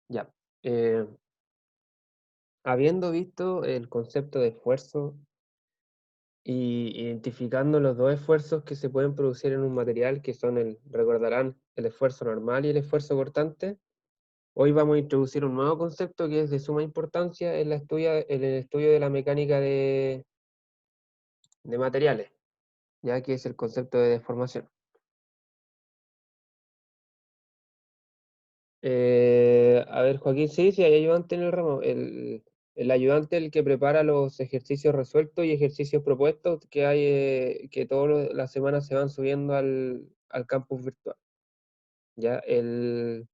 Ya. eh, Habiendo visto el concepto de esfuerzo y identificando los dos esfuerzos que se pueden producir en un material, que son recordarán, el esfuerzo normal y el esfuerzo cortante, hoy vamos a introducir un nuevo concepto que es de suma importancia en el estudio de la mecánica de materiales, ya que es el concepto de deformación. A ver, Joaquín, sí, sí, hay ayudante en el ramo. El ayudante es el que prepara los ejercicios resueltos y ejercicios propuestos que hay, que todas las semanas se van subiendo al campus virtual. ¿Ya? Él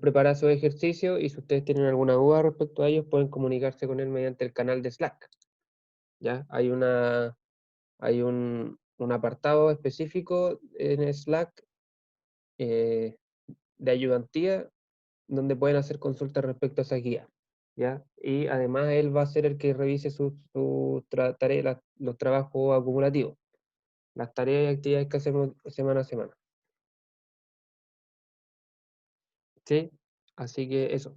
prepara esos ejercicios y si ustedes tienen alguna duda respecto a ellos, pueden comunicarse con él mediante el canal de Slack. ¿Ya? Hay un apartado específico en Slack eh, de ayudantía donde pueden hacer consultas respecto a esa guía, ¿ya? Y además él va a ser el que revise tareas, los trabajos acumulativos, las tareas y actividades que hacemos semana a semana, ¿sí? Así que eso,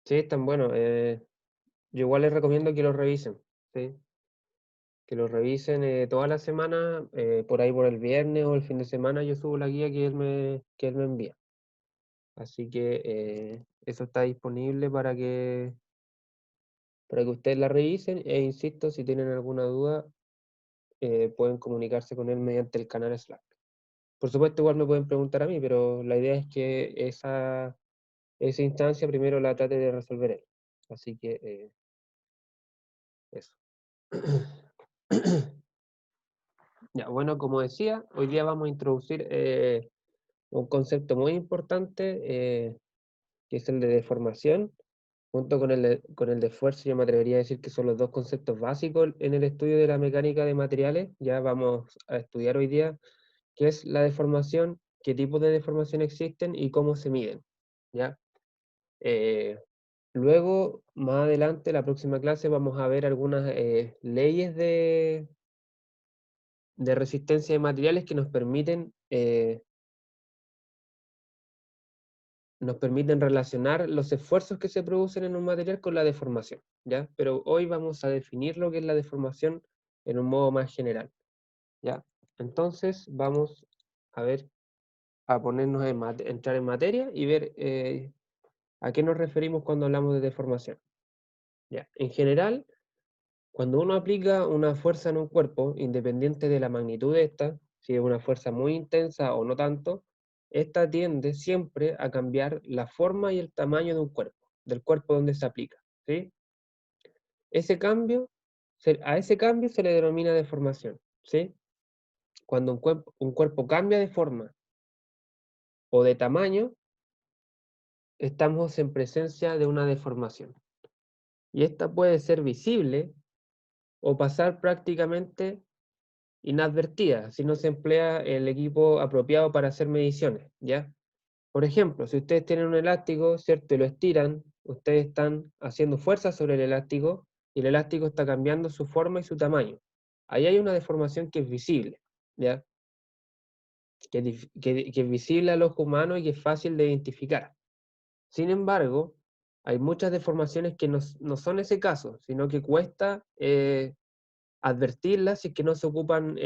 sí, están buenos. Yo igual les recomiendo que los revisen, ¿sí? Que los revisen toda la semana, por ahí por el viernes o el fin de semana yo subo la guía que él me envía. Así que eso está disponible para que ustedes la revisen e insisto, si tienen alguna duda, pueden comunicarse con él mediante el canal Slack. Por supuesto, igual me pueden preguntar a mí, pero la idea es que esa instancia primero la trate de resolver él. Así que eso. Ya, bueno, como decía, hoy día vamos a introducir un concepto muy importante, que es el de deformación, junto con el de esfuerzo. Yo me atrevería a decir que son los dos conceptos básicos en el estudio de la mecánica de materiales. Ya vamos a estudiar hoy día qué es la deformación, qué tipos de deformación existen y cómo se miden, ¿ya? Eh, Luego, más adelante, la próxima clase, vamos a ver algunas leyes de resistencia de materiales que nos permiten relacionar los esfuerzos que se producen en un material con la deformación, ¿ya? Pero hoy vamos a definir lo que es la deformación en un modo más general, ¿ya? Entonces, vamos a ver, a ponernos entrar en materia y ver ¿a qué nos referimos cuando hablamos de deformación? Ya, en general, cuando uno aplica una fuerza en un cuerpo, independiente de la magnitud de esta, si es una fuerza muy intensa o no tanto, esta tiende siempre a cambiar la forma y el tamaño de un cuerpo, del cuerpo donde se aplica, ¿sí? Ese cambio, a ese cambio se le denomina deformación, ¿sí? Cuando un cuerpo cambia de forma o de tamaño, estamos en presencia de una deformación. Y esta puede ser visible o pasar prácticamente inadvertida si no se emplea el equipo apropiado para hacer mediciones, ¿ya? Por ejemplo, si ustedes tienen un elástico, ¿cierto? Y lo estiran, ustedes están haciendo fuerza sobre el elástico y el elástico está cambiando su forma y su tamaño. Ahí hay una deformación que es visible, ¿ya? Que es visible al ojo humano y que es fácil de identificar. Sin embargo, hay muchas deformaciones que no son ese caso, sino que cuesta advertirlas si es que no se ocupan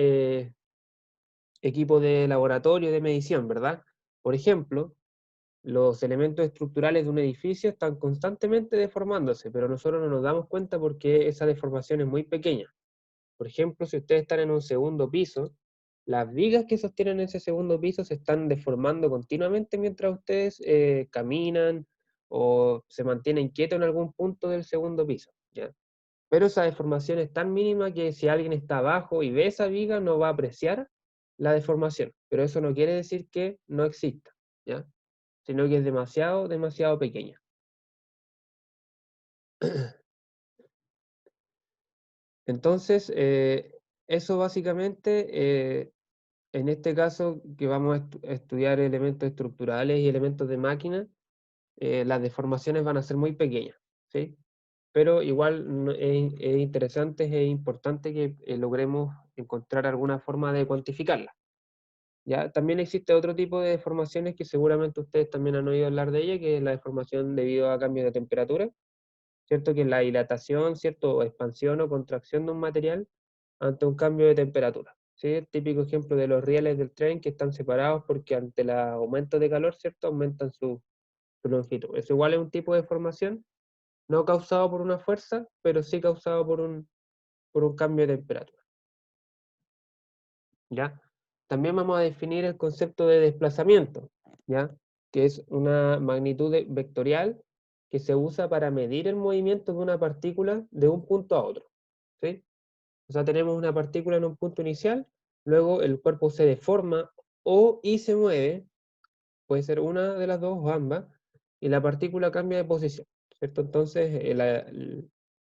equipos de laboratorio de medición, ¿verdad? Por ejemplo, los elementos estructurales de un edificio están constantemente deformándose, pero nosotros no nos damos cuenta porque esa deformación es muy pequeña. Por ejemplo, si ustedes están en un segundo piso, las vigas que sostienen ese segundo piso se están deformando continuamente mientras ustedes caminan o se mantienen quietos en algún punto del segundo piso, ¿ya? Pero esa deformación es tan mínima que si alguien está abajo y ve esa viga no va a apreciar la deformación, pero eso no quiere decir que no exista, ¿ya? Sino que es demasiado, demasiado pequeña. Entonces, eso básicamente, en este caso que vamos a estudiar elementos estructurales y elementos de máquina, las deformaciones van a ser muy pequeñas, ¿sí? pero igual es interesante, es importante que logremos encontrar alguna forma de cuantificarla. ¿Ya? También existe otro tipo de deformaciones que seguramente ustedes también han oído hablar de ella, que es la deformación debido a cambios de temperatura, ¿cierto? Que es la dilatación, ¿cierto? O expansión o contracción de un material ante un cambio de temperatura. ¿Sí? El típico ejemplo de los rieles del tren que están separados porque ante el aumento de calor, ¿cierto? Aumentan su longitud. Eso igual es un tipo de deformación, no causado por una fuerza, pero sí causado por un cambio de temperatura. ¿Ya? También vamos a definir el concepto de desplazamiento, ¿ya? Que es una magnitud vectorial que se usa para medir el movimiento de una partícula de un punto a otro, ¿sí? O sea, tenemos una partícula en un punto inicial, luego el cuerpo se deforma y se mueve, puede ser una de las dos o ambas, y la partícula cambia de posición, ¿cierto? Entonces,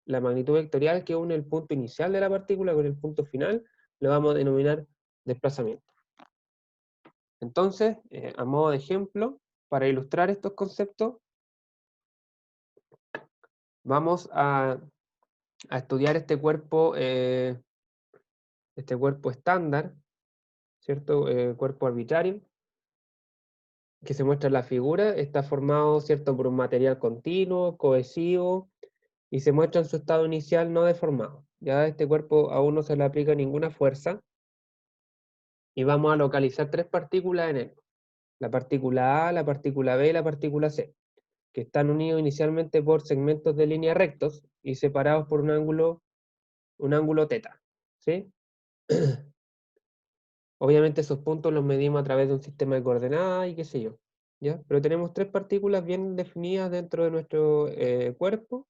la magnitud vectorial que une el punto inicial de la partícula con el punto final, lo vamos a denominar desplazamiento. Entonces, a modo de ejemplo, para ilustrar estos conceptos, vamos a estudiar este cuerpo estándar, ¿cierto? Cuerpo arbitrario, que se muestra en la figura, está formado, ¿cierto?, por un material continuo, cohesivo, y se muestra en su estado inicial no deformado. Ya a este cuerpo aún no se le aplica ninguna fuerza, y vamos a localizar tres partículas en él. La partícula A, la partícula B y la partícula C, que están unidos inicialmente por segmentos de línea rectos y separados por un ángulo teta, ¿sí? Obviamente esos puntos los medimos a través de un sistema de coordenadas y qué sé yo, ¿ya? Pero tenemos tres partículas bien definidas dentro de nuestro cuerpo,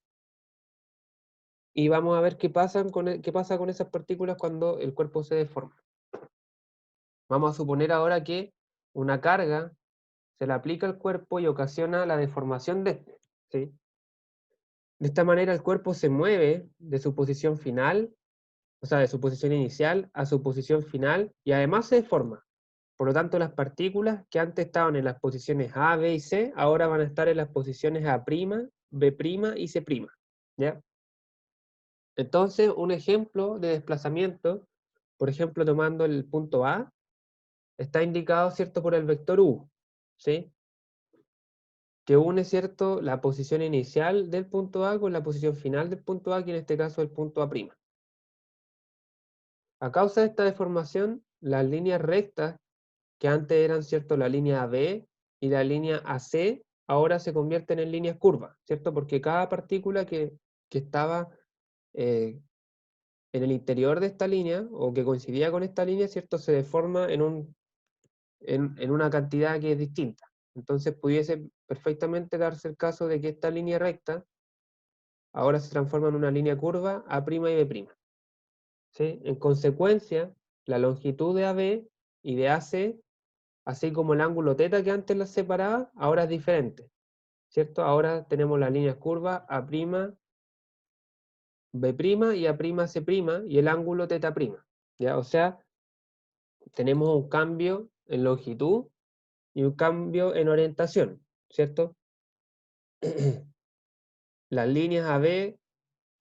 y vamos a ver qué pasa con esas partículas cuando el cuerpo se deforma. Vamos a suponer ahora que una carga se le aplica al cuerpo y ocasiona la deformación de este, ¿sí? De esta manera el cuerpo se mueve de su posición final, o sea, de su posición inicial a su posición final, y además se deforma. Por lo tanto, las partículas que antes estaban en las posiciones A, B y C, ahora van a estar en las posiciones A', B' y C', ¿ya? Entonces, un ejemplo de desplazamiento, por ejemplo, tomando el punto A, está indicado, ¿cierto?, por el vector U, ¿sí? Que une, ¿cierto?, la posición inicial del punto A con la posición final del punto A, que en este caso es el punto A'. A causa de esta deformación, las líneas rectas, que antes eran, ¿cierto?, la línea AB y la línea AC, ahora se convierten en líneas curvas, ¿cierto? Porque cada partícula que estaba eh, en el interior de esta línea, o que coincidía con esta línea, ¿cierto?, se deforma en una cantidad que es distinta. Entonces pudiese perfectamente darse el caso de que esta línea recta ahora se transforma en una línea curva A' y B'. ¿Sí? En consecuencia, la longitud de AB y de AC, así como el ángulo θ que antes las separaba, ahora es diferente, ¿cierto? Ahora tenemos las líneas curvas A', B' y A'C', y el ángulo θ', ¿ya? O sea, tenemos un cambio en longitud y un cambio en orientación, ¿cierto? Las líneas AB,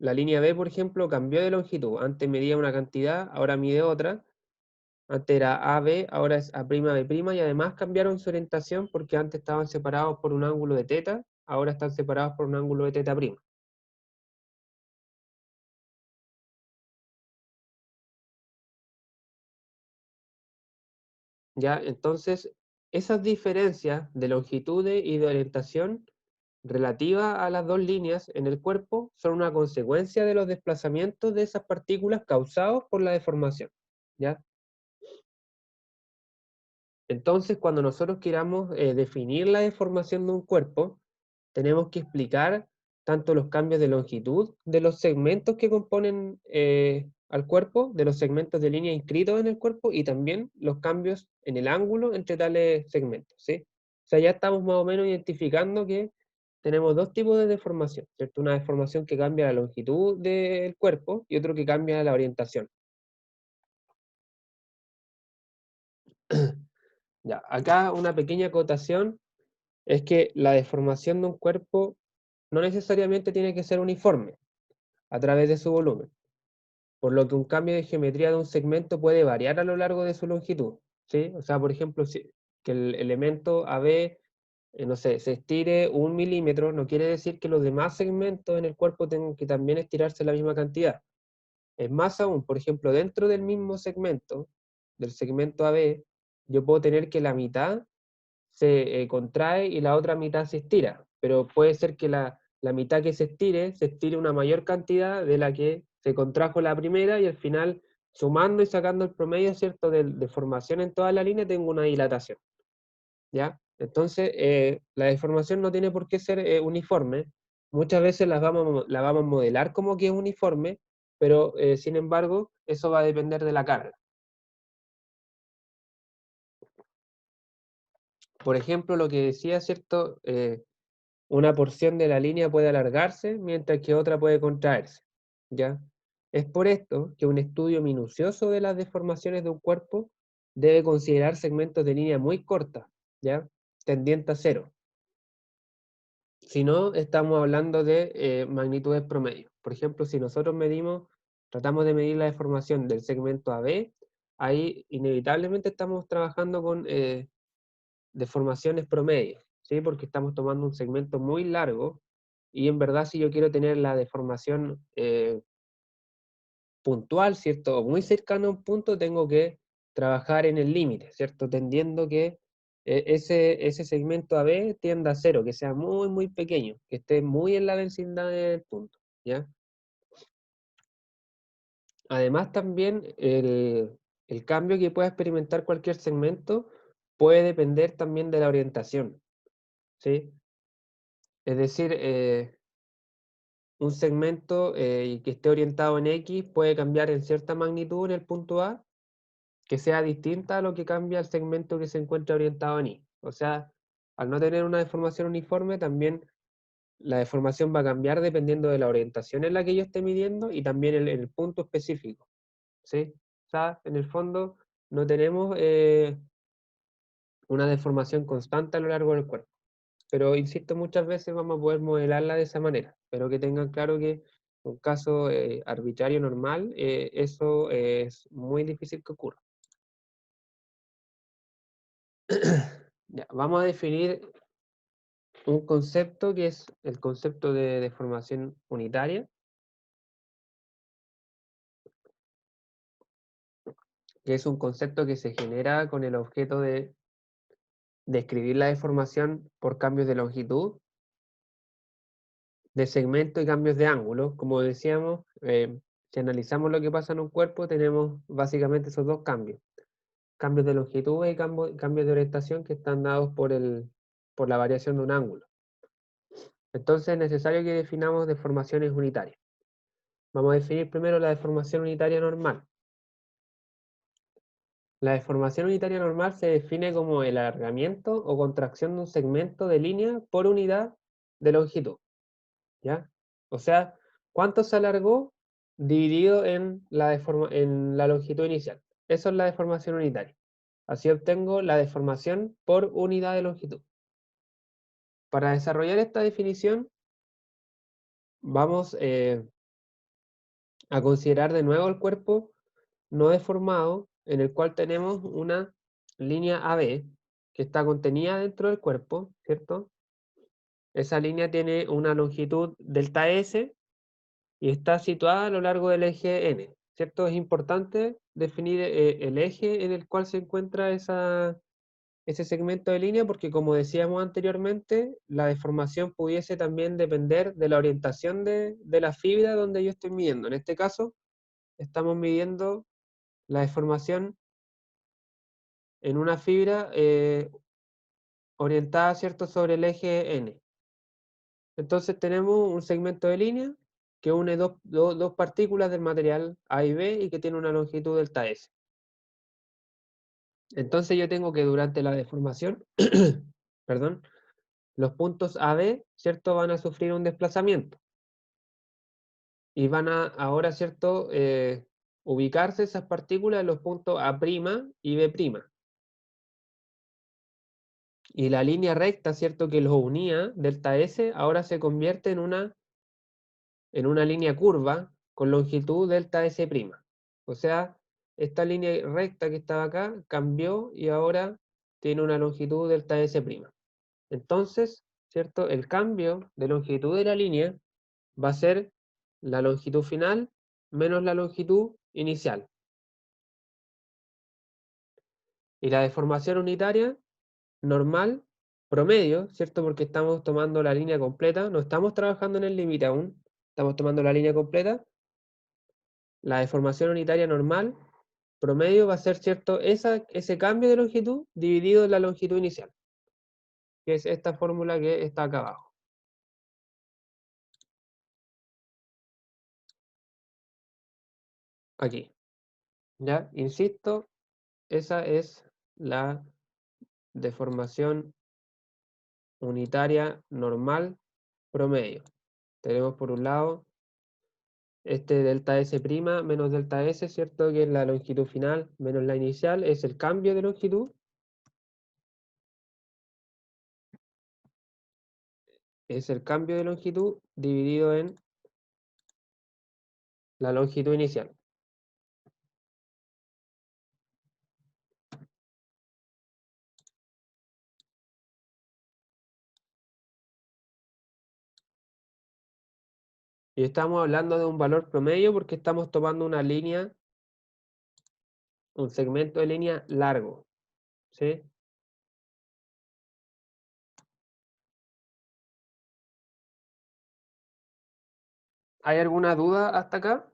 la línea B, por ejemplo, cambió de longitud. Antes medía una cantidad, ahora mide otra. Antes era AB, ahora es A'B', y además cambiaron su orientación porque antes estaban separados por un ángulo de θ, ahora están separados por un ángulo de θ'B. ¿Ya? Entonces, esas diferencias de longitudes y de orientación relativa a las dos líneas en el cuerpo son una consecuencia de los desplazamientos de esas partículas causados por la deformación, ¿ya? Entonces, cuando nosotros queramos definir la deformación de un cuerpo, tenemos que explicar tanto los cambios de longitud de los segmentos que componen al cuerpo, de los segmentos de línea inscritos en el cuerpo, y también los cambios en el ángulo entre tales segmentos, ¿sí? O sea, ya estamos más o menos identificando que tenemos dos tipos de deformación, ¿cierto? Una deformación que cambia la longitud del cuerpo y otro que cambia la orientación. Ya, acá una pequeña acotación es que la deformación de un cuerpo no necesariamente tiene que ser uniforme, a través de su volumen, por lo que un cambio de geometría de un segmento puede variar a lo largo de su longitud, ¿sí? O sea, por ejemplo, que el elemento AB, no sé, se estire 1 milímetro, no quiere decir que los demás segmentos en el cuerpo tengan que también estirarse la misma cantidad. Es más aún, por ejemplo, dentro del mismo segmento, del segmento AB, yo puedo tener que la mitad se contrae y la otra mitad se estira, pero puede ser que la mitad que se estire una mayor cantidad de la que se contrajo la primera y al final, sumando y sacando el promedio, ¿cierto?, de formación en toda la línea, tengo una dilatación, ¿ya? Entonces, la deformación no tiene por qué ser uniforme. Muchas veces la vamos a modelar como que es uniforme, pero sin embargo, eso va a depender de la carga. Por ejemplo, lo que decía, ¿cierto? Una porción de la línea puede alargarse, mientras que otra puede contraerse, ¿ya? Es por esto que un estudio minucioso de las deformaciones de un cuerpo debe considerar segmentos de línea muy cortas, ¿ya? Tendiente a cero. Si no, estamos hablando de magnitudes promedio. Por ejemplo, si nosotros tratamos de medir la deformación del segmento AB, ahí inevitablemente estamos trabajando con deformaciones promedio, ¿sí? Porque estamos tomando un segmento muy largo y en verdad si yo quiero tener la deformación puntual, ¿cierto? O muy cercano a un punto, tengo que trabajar en el límite, ¿cierto? Tendiendo que ese segmento AB tienda a cero, que sea muy, muy pequeño, que esté muy en la vecindad del punto, ¿ya? Además también el cambio que pueda experimentar cualquier segmento puede depender también de la orientación, ¿sí? Es decir, un segmento que esté orientado en X puede cambiar en cierta magnitud en el punto A, que sea distinta a lo que cambia el segmento que se encuentra orientado en Y. O sea, al no tener una deformación uniforme, también la deformación va a cambiar dependiendo de la orientación en la que yo esté midiendo y también el punto específico, ¿sí? O sea, en el fondo no tenemos una deformación constante a lo largo del cuerpo. Pero insisto, muchas veces vamos a poder modelarla de esa manera, pero que tengan claro que un caso arbitrario normal, eso es muy difícil que ocurra. Ya, vamos a definir un concepto que es el concepto de deformación unitaria, que es un concepto que se genera con el objeto de describir la deformación por cambios de longitud, de segmento y cambios de ángulo. Como decíamos, si analizamos lo que pasa en un cuerpo, tenemos básicamente esos dos cambios. Cambios de longitud y cambios de orientación que están dados por la variación de un ángulo. Entonces es necesario que definamos deformaciones unitarias. Vamos a definir primero la deformación unitaria normal. La deformación unitaria normal se define como el alargamiento o contracción de un segmento de línea por unidad de longitud, ¿ya? O sea, ¿cuánto se alargó dividido en la longitud inicial? Eso es la deformación unitaria. Así obtengo la deformación por unidad de longitud. Para desarrollar esta definición, vamos a considerar de nuevo el cuerpo no deformado, en el cual tenemos una línea AB que está contenida dentro del cuerpo, ¿cierto? Esa línea tiene una longitud delta S y está situada a lo largo del eje N, ¿cierto? Es importante definir el eje en el cual se encuentra ese segmento de línea, porque como decíamos anteriormente, la deformación pudiese también depender de la orientación de la fibra donde yo estoy midiendo. En este caso, estamos midiendo la deformación en una fibra orientada, ¿cierto?, sobre el eje N. Entonces tenemos un segmento de línea que une dos partículas del material A y B y que tiene una longitud delta S. Entonces yo tengo que durante la deformación, perdón, los puntos AB, ¿cierto?, van a sufrir un desplazamiento y van a ahora, ¿cierto?, ubicarse esas partículas en los puntos A' y B'. Y la línea recta, ¿cierto?, que los unía, delta S, ahora se convierte en una en una línea curva con longitud delta S'. O sea, esta línea recta que estaba acá cambió y ahora tiene una longitud delta S'. Entonces, ¿cierto? El cambio de longitud de la línea va a ser la longitud final menos la longitud inicial. Y la deformación unitaria normal, promedio, ¿cierto? Porque estamos tomando la línea completa, no estamos trabajando en el límite aún, estamos tomando la línea completa. La deformación unitaria normal, promedio, va a ser, ¿cierto? Ese cambio de longitud dividido en la longitud inicial, que es esta fórmula que está acá abajo. Aquí. ¿Ya? Insisto, esa es la deformación unitaria normal promedio. Tenemos por un lado este delta S' menos delta S, ¿cierto? Que es la longitud final menos la inicial, es el cambio de longitud. Es el cambio de longitud dividido en la longitud inicial. Y estamos hablando de un valor promedio porque estamos tomando una línea, un segmento de línea largo, ¿sí? ¿Hay alguna duda hasta acá?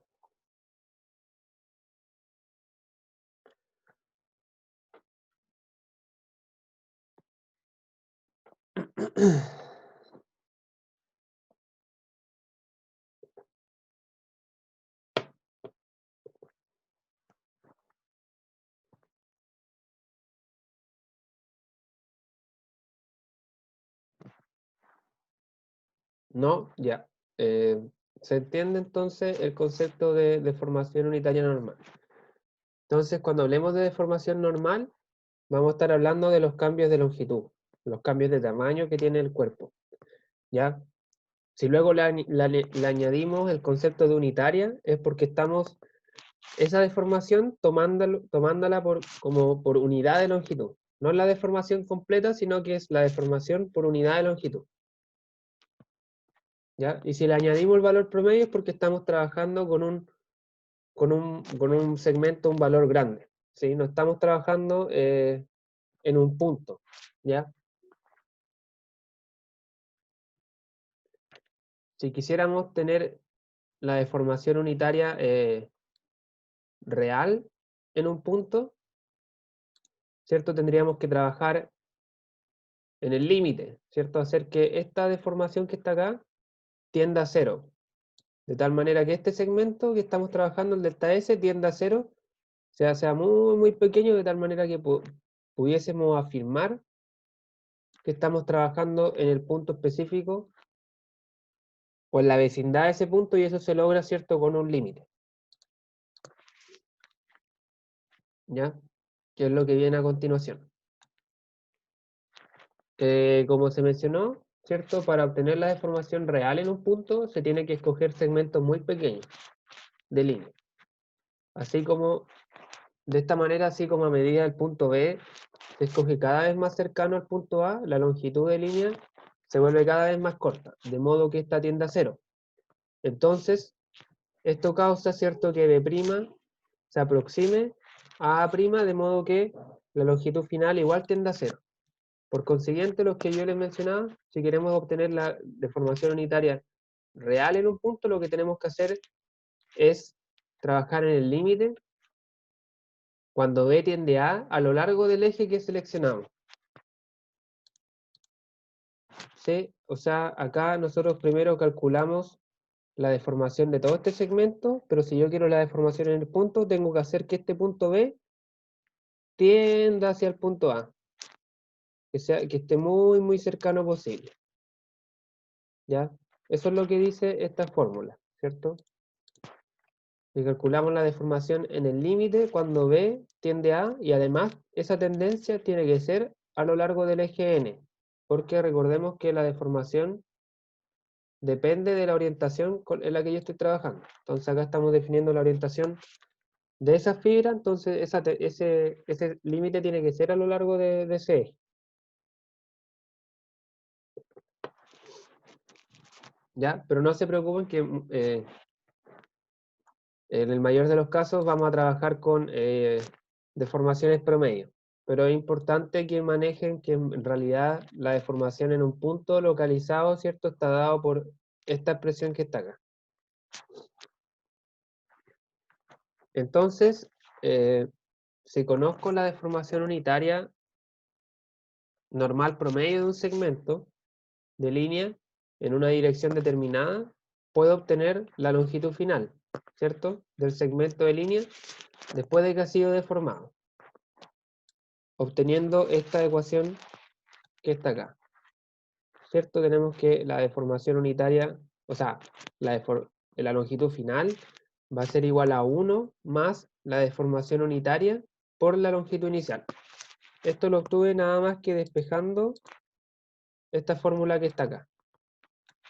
No, ya. ¿Se entiende entonces el concepto de deformación unitaria normal? Entonces, cuando hablemos de deformación normal, vamos a estar hablando de los cambios de longitud, los cambios de tamaño que tiene el cuerpo, ¿ya? Si luego le añadimos el concepto de unitaria, es porque estamos esa deformación tomándola como por unidad de longitud. No es la deformación completa, sino que es la deformación por unidad de longitud. ¿Ya? Y si le añadimos el valor promedio es porque estamos trabajando con un segmento, un valor grande. ¿Sí? No estamos trabajando en un punto. ¿Ya? Si quisiéramos tener la deformación unitaria real en un punto, ¿cierto? Tendríamos que trabajar en el límite, ¿cierto? Hacer que esta deformación que está acá tienda a cero. De tal manera que este segmento que estamos trabajando, el delta S, tienda a cero, sea muy, muy pequeño, de tal manera que pudiésemos afirmar que estamos trabajando en el punto específico o en la vecindad de ese punto, y eso se logra, ¿cierto?, con un límite. ¿Ya? Que es lo que viene a continuación. Como se mencionó, ¿cierto? Para obtener la deformación real en un punto, se tiene que escoger segmentos muy pequeños de línea. Así como, de esta manera, así como a medida del punto B se escoge cada vez más cercano al punto A, la longitud de línea se vuelve cada vez más corta, de modo que esta tiende a cero. Entonces, esto causa, ¿cierto?, que B' se aproxime a A', de modo que la longitud final igual tiende a cero. Por consiguiente, los que yo les mencionaba, si queremos obtener la deformación unitaria real en un punto, lo que tenemos que hacer es trabajar en el límite cuando B tiende a lo largo del eje que seleccionamos. ¿Sí? O sea, acá nosotros primero calculamos la deformación de todo este segmento, pero si yo quiero la deformación en el punto, tengo que hacer que este punto B tienda hacia el punto A, que esté muy, muy cercano posible. ¿Ya? Eso es lo que dice esta fórmula, ¿cierto? Y calculamos la deformación en el límite cuando B tiende a, y además esa tendencia tiene que ser a lo largo del eje N, porque recordemos que la deformación depende de la orientación en la que yo estoy trabajando. Entonces acá estamos definiendo la orientación de esa fibra, entonces ese límite tiene que ser a lo largo de ese eje. ¿Ya? Pero no se preocupen que en el mayor de los casos vamos a trabajar con deformaciones promedio. Pero es importante que manejen que en realidad la deformación en un punto localizado, ¿cierto? Está dado por esta expresión que está acá. Entonces, si conozco la deformación unitaria normal promedio de un segmento de línea en una dirección determinada, puedo obtener la longitud final, ¿cierto? Del segmento de línea después de que ha sido deformado, obteniendo esta ecuación que está acá, ¿cierto? Tenemos que la deformación unitaria, o sea, la longitud final va a ser igual a 1 más la deformación unitaria por la longitud inicial. Esto lo obtuve nada más que despejando esta fórmula que está acá.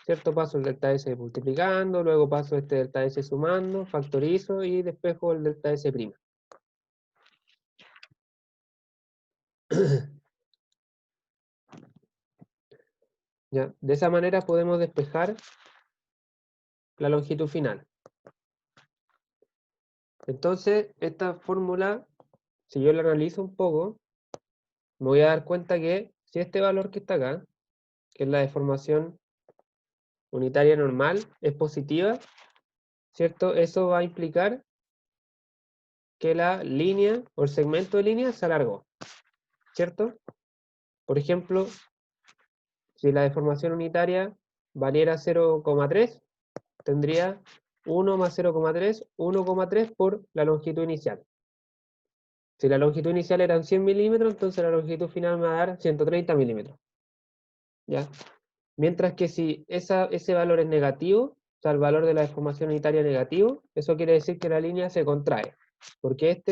¿Cierto? Paso el delta S multiplicando, luego paso este delta S sumando, factorizo y despejo el delta S prima. ¿Ya? De esa manera podemos despejar la longitud final. Entonces, esta fórmula, si yo la analizo un poco, me voy a dar cuenta que si este valor que está acá, que es la deformación unitaria normal, es positiva, ¿cierto? Eso va a implicar que la línea o el segmento de línea se alargó, ¿cierto? Por ejemplo, si la deformación unitaria valiera 0,3, tendría 1 más 0,3, 1,3 por la longitud inicial. Si la longitud inicial eran 100 milímetros, entonces la longitud final me va a dar 130 milímetros. ¿Ya? Mientras que si ese valor es negativo, o sea, el valor de la deformación unitaria negativo, eso quiere decir que la línea se contrae. Porque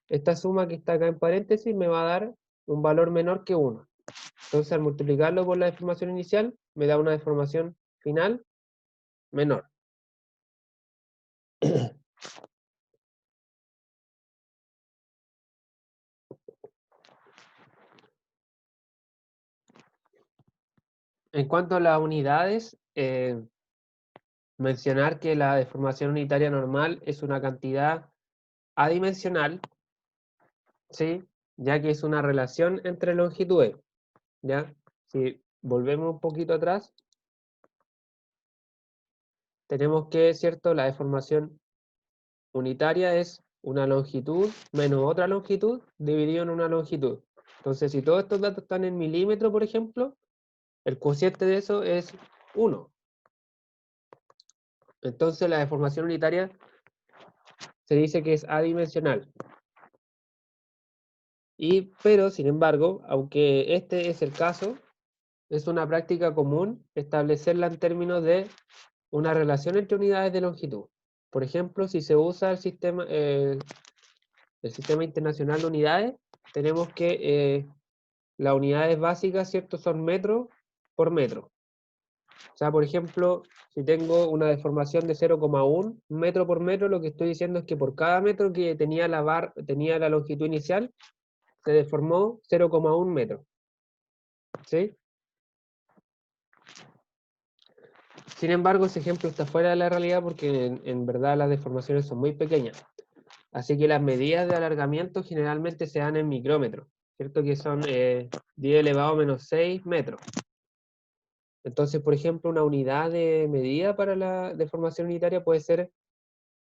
esta suma que está acá en paréntesis me va a dar un valor menor que 1. Entonces, al multiplicarlo por la deformación inicial, me da una deformación final menor. En cuanto a las unidades, mencionar que la deformación unitaria normal es una cantidad adimensional, ¿sí? Ya que es una relación entre longitudes. ¿Ya? Si volvemos un poquito atrás, tenemos que, ¿cierto? La deformación unitaria es una longitud menos otra longitud dividido en una longitud. Entonces, si todos estos datos están en milímetros, por ejemplo, el cociente de eso es 1. Entonces, la deformación unitaria se dice que es adimensional. Pero, sin embargo, aunque este es el caso, es una práctica común establecerla en términos de una relación entre unidades de longitud. Por ejemplo, si se usa el sistema internacional de unidades, tenemos que las unidades básicas, ¿cierto?, son metro por metro. O sea, por ejemplo, si tengo una deformación de 0,1 metro por metro, lo que estoy diciendo es que por cada metro que tenía la longitud inicial, se deformó 0,1 metro. ¿Sí? Sin embargo, ese ejemplo está fuera de la realidad porque en verdad las deformaciones son muy pequeñas. Así que las medidas de alargamiento generalmente se dan en micrómetros, ¿cierto? Que son 10 elevado a menos 6 metros. Entonces, por ejemplo, una unidad de medida para la deformación unitaria puede ser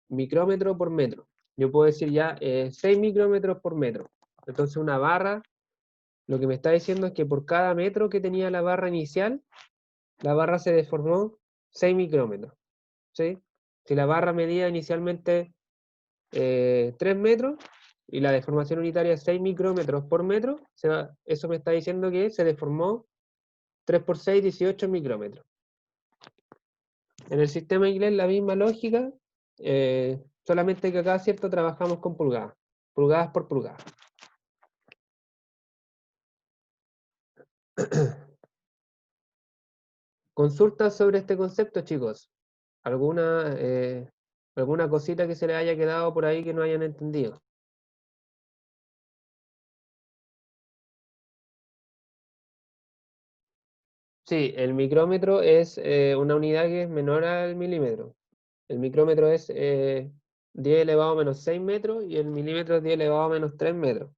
micrómetro por metro. Yo puedo decir ya 6 micrómetros por metro. Entonces una barra, lo que me está diciendo es que por cada metro que tenía la barra inicial, la barra se deformó 6 micrómetros. ¿Sí? Si la barra medía inicialmente 3 metros y la deformación unitaria es 6 micrómetros por metro, eso me está diciendo que se deformó 3 por 6, 18 micrómetros. En el sistema inglés la misma lógica, solamente que acá, ¿cierto?, trabajamos con pulgadas, pulgadas por pulgadas. Consultas sobre este concepto, chicos. ¿Alguna cosita que se les haya quedado por ahí que no hayan entendido? Sí, el micrómetro es una unidad que es menor al milímetro. El micrómetro es 10 elevado a menos 6 metros y el milímetro es 10 elevado a menos 3 metros.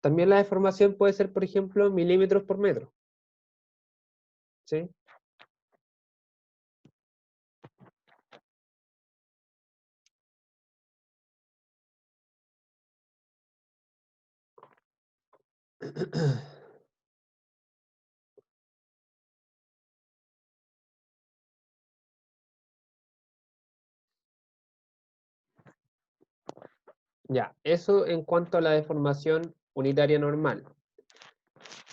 También la deformación puede ser, por ejemplo, milímetros por metro. ¿Sí? Ya, eso en cuanto a la deformación unitaria normal.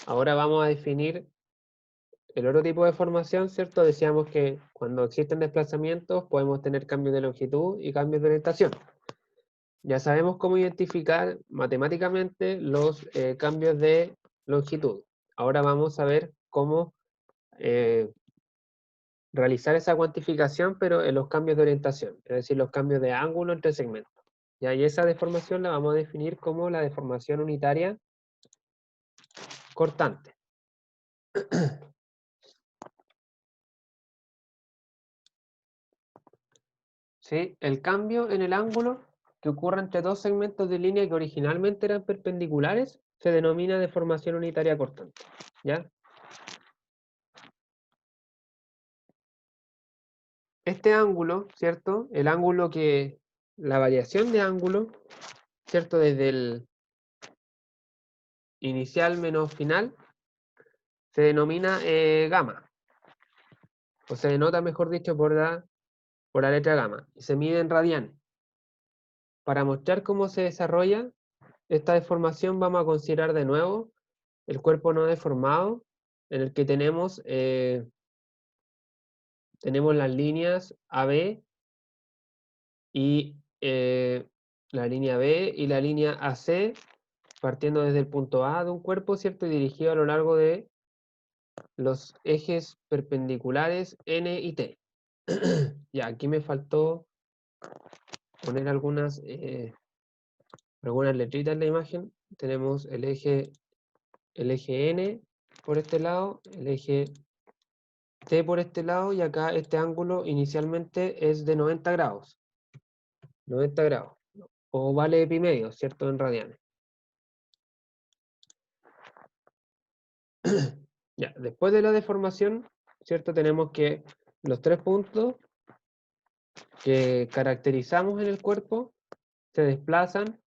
Ahora vamos a definir el otro tipo de deformación, ¿cierto? Decíamos que cuando existen desplazamientos podemos tener cambios de longitud y cambios de orientación. Ya sabemos cómo identificar matemáticamente los cambios de longitud. Ahora vamos a ver cómo eh, realizar esa cuantificación, pero en los cambios de orientación, es decir, los cambios de ángulo entre segmentos. ¿Ya? Y esa deformación la vamos a definir como la deformación unitaria cortante. ¿Sí? El cambio en el ángulo que ocurre entre dos segmentos de línea que originalmente eran perpendiculares se denomina deformación unitaria cortante. ¿Ya? Este ángulo, ¿cierto? El ángulo que, la variación de ángulo, ¿cierto? Desde el inicial menos final, se denomina gamma, o se denota, mejor dicho, por la letra gamma, y se mide en radianes. Para mostrar cómo se desarrolla esta deformación, vamos a considerar de nuevo el cuerpo no deformado, en el que tenemos las líneas AB y la línea B y la línea AC, partiendo desde el punto A de un cuerpo, ¿cierto? Y dirigido a lo largo de los ejes perpendiculares N y T. Ya, aquí me faltó poner algunas letritas en la imagen. Tenemos el eje N por este lado, el eje T por este lado, y acá este ángulo inicialmente es de 90 grados. 90 grados. O vale pi medio, ¿cierto? En radianes. Ya, después de la deformación, ¿cierto? Tenemos que los tres puntos que caracterizamos en el cuerpo se desplazan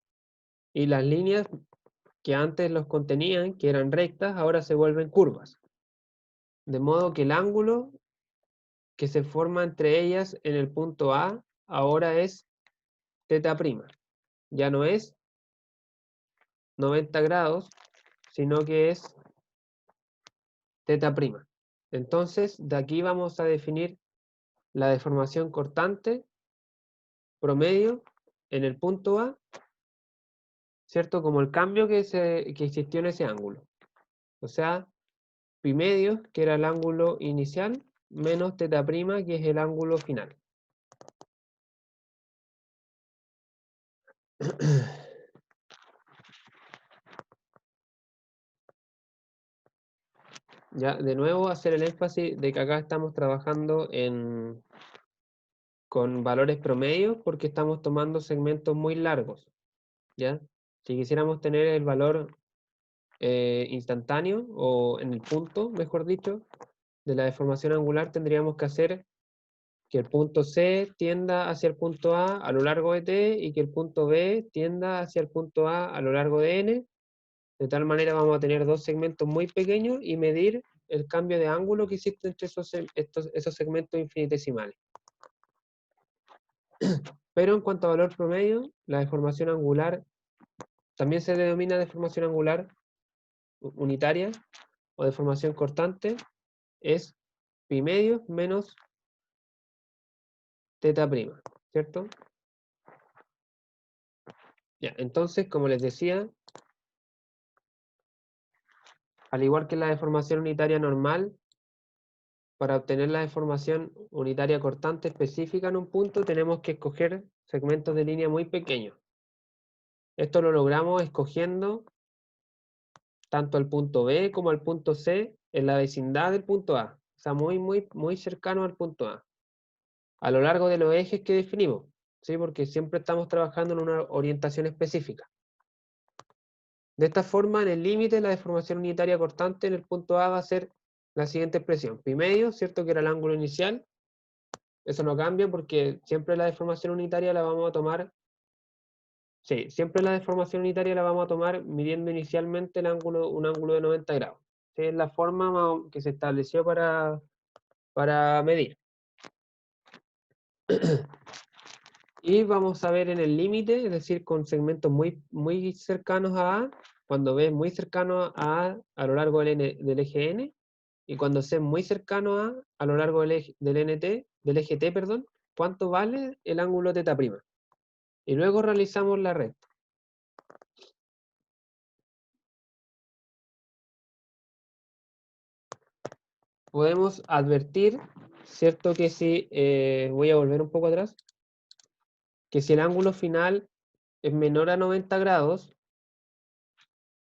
y las líneas que antes los contenían, que eran rectas, ahora se vuelven curvas. De modo que el ángulo que se forma entre ellas en el punto A ahora es θ'A. Ya no es 90 grados, sino que es θ'A. Entonces, de aquí vamos a definir la deformación cortante promedio en el punto A, ¿cierto? Como el cambio que existió en ese ángulo. O sea, pi medio, que era el ángulo inicial, menos θ'A, que es el ángulo final. Ya, de nuevo, hacer el énfasis de que acá estamos trabajando con valores promedios porque estamos tomando segmentos muy largos. ¿Ya? Si quisiéramos tener el valor instantáneo o en el punto, mejor dicho, de la deformación angular, tendríamos que hacer que el punto C tienda hacia el punto A lo largo de T y que el punto B tienda hacia el punto A lo largo de N. De tal manera vamos a tener dos segmentos muy pequeños y medir el cambio de ángulo que existe entre esos segmentos infinitesimales. Pero en cuanto a valor promedio, la deformación angular también se denomina deformación angular unitaria o deformación cortante, es pi medio menos θ', ¿cierto? Ya, entonces, como les decía, al igual que la deformación unitaria normal, para obtener la deformación unitaria cortante específica en un punto, tenemos que escoger segmentos de línea muy pequeños. Esto lo logramos escogiendo tanto el punto B como el punto C en la vecindad del punto A. O sea, muy cercano al punto A. A lo largo de los ejes que definimos, ¿sí? Porque siempre estamos trabajando en una orientación específica. De esta forma, en el límite, la deformación unitaria cortante en el punto A va a ser la siguiente expresión. Pi medio, ¿cierto? Que era el ángulo inicial. Eso no cambia porque siempre la deformación unitaria la vamos a tomar. Sí, siempre la deformación unitaria la vamos a tomar midiendo inicialmente un ángulo de 90 grados. ¿Sí? Es la forma que se estableció para medir. Y vamos a ver en el límite, es decir, con segmentos muy cercanos a A, cuando B es muy cercano a lo largo del eje N, y cuando C es muy cercano a lo largo del eje T, perdón, cuánto vale el ángulo θ'O. Y luego realizamos la recta. Podemos advertir, ¿cierto? Que si, voy a volver un poco atrás, que si el ángulo final es menor a 90 grados,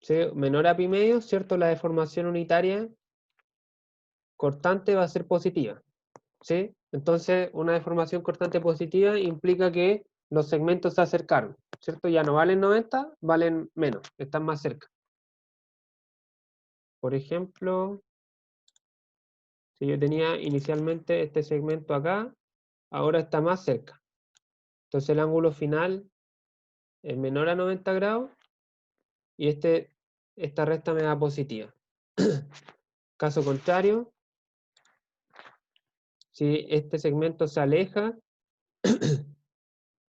¿sí? Menor a pi medio, ¿cierto? La deformación unitaria cortante va a ser positiva, ¿sí? Entonces, una deformación cortante positiva implica que los segmentos se acercaron, ¿cierto? Ya no valen 90, valen menos, están más cerca. Por ejemplo, si yo tenía inicialmente este segmento acá, ahora está más cerca. Entonces el ángulo final es menor a 90 grados y esta recta me da positiva. Caso contrario, si este segmento se aleja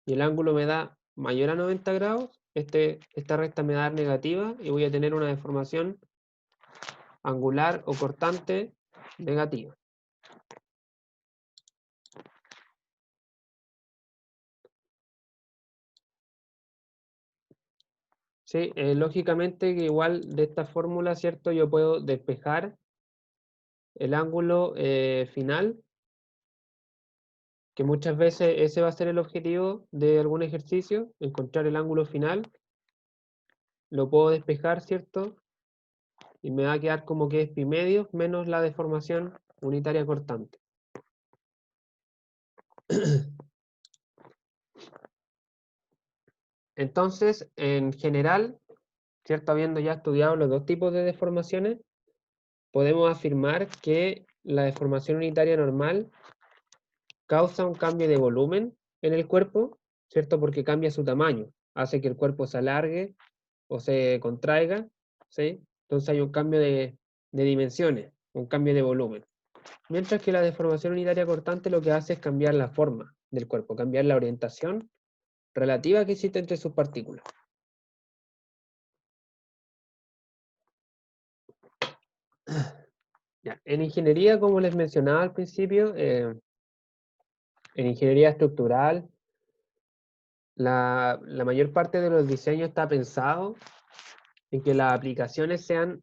y el ángulo me da mayor a 90 grados, esta recta me va a dar negativa y voy a tener una deformación angular o cortante negativa. Sí, lógicamente que igual de esta fórmula, ¿cierto? Yo puedo despejar el ángulo final, que muchas veces ese va a ser el objetivo de algún ejercicio, encontrar el ángulo final. Lo puedo despejar, ¿cierto? Y me va a quedar como que es pi medio menos la deformación unitaria cortante. Entonces, en general, ¿cierto? Habiendo ya estudiado los dos tipos de deformaciones, podemos afirmar que la deformación unitaria normal causa un cambio de volumen en el cuerpo, ¿cierto? Porque cambia su tamaño, hace que el cuerpo se alargue o se contraiga, ¿sí? Entonces hay un cambio de dimensiones, un cambio de volumen. Mientras que la deformación unitaria cortante lo que hace es cambiar la forma del cuerpo, cambiar la orientación relativa que existe entre sus partículas. Ya. En ingeniería, como les mencionaba al principio, en ingeniería estructural, la mayor parte de los diseños está pensado en que las aplicaciones sean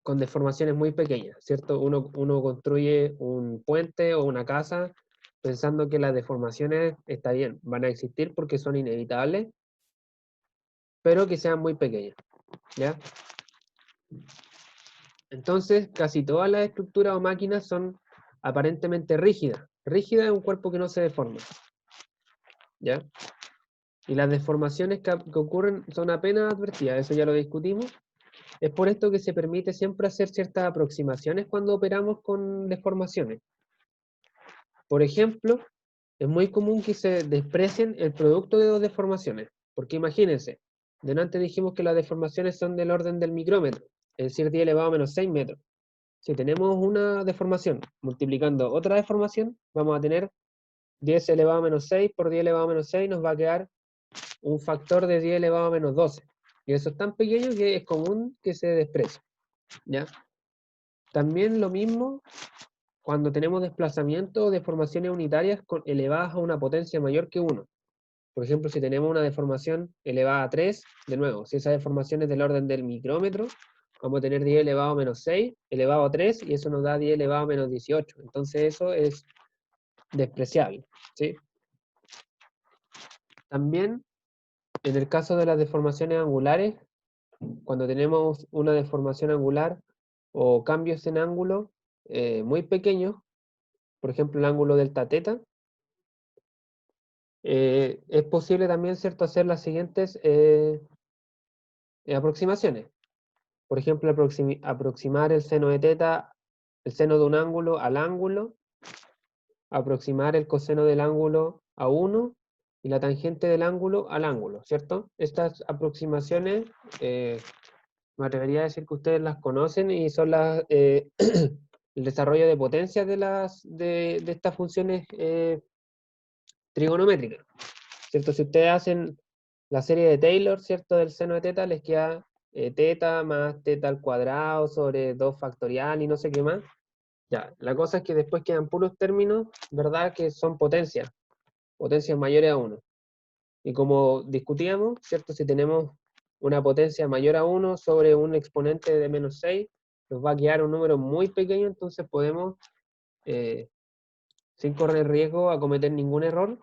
con deformaciones muy pequeñas, ¿cierto? Uno construye un puente o una casa pensando que las deformaciones, está bien, van a existir porque son inevitables, pero que sean muy pequeñas, ¿ya? Entonces, casi todas las estructuras o máquinas son aparentemente rígidas. Rígida es un cuerpo que no se deforma, ¿ya? Y las deformaciones que ocurren son apenas advertidas, eso ya lo discutimos. Es por esto que se permite siempre hacer ciertas aproximaciones cuando operamos con deformaciones. Por ejemplo, es muy común que se desprecien el producto de dos deformaciones, porque imagínense, delante dijimos que las deformaciones son del orden del micrómetro, es decir, 10 elevado a menos 6 metros. Si tenemos una deformación multiplicando otra deformación, vamos a tener 10 elevado a menos 6 por 10 elevado a menos 6, nos va a quedar un factor de 10 elevado a menos 12. Y eso es tan pequeño que es común que se desprecie, ¿ya? También lo mismo cuando tenemos desplazamientos o deformaciones unitarias elevadas a una potencia mayor que 1. Por ejemplo, si tenemos una deformación elevada a 3, de nuevo, si esa deformación es del orden del micrómetro, vamos a tener 10 elevado a menos 6, elevado a 3, y eso nos da 10 elevado a menos 18. Entonces eso es despreciable, ¿sí? También, en el caso de las deformaciones angulares, cuando tenemos una deformación angular o cambios en ángulo muy pequeños, por ejemplo el ángulo delta teta, es posible también, ¿cierto?, hacer las siguientes aproximaciones. Por ejemplo, aproximar el seno de teta, el seno de un ángulo al ángulo, aproximar el coseno del ángulo a 1 y la tangente del ángulo al ángulo, ¿cierto? Estas aproximaciones, me atrevería a decir que ustedes las conocen y son el desarrollo de potencias de estas funciones trigonométricas, ¿cierto? Si ustedes hacen la serie de Taylor, ¿cierto?, del seno de teta, les queda teta más teta al cuadrado sobre 2 factorial y no sé qué más. Ya, la cosa es que después quedan puros términos, ¿verdad?, que son potencias mayores a 1. Y como discutíamos, ¿cierto?, si tenemos una potencia mayor a 1 sobre un exponente de menos 6, nos va a quedar un número muy pequeño, entonces podemos, sin correr riesgo a cometer ningún error,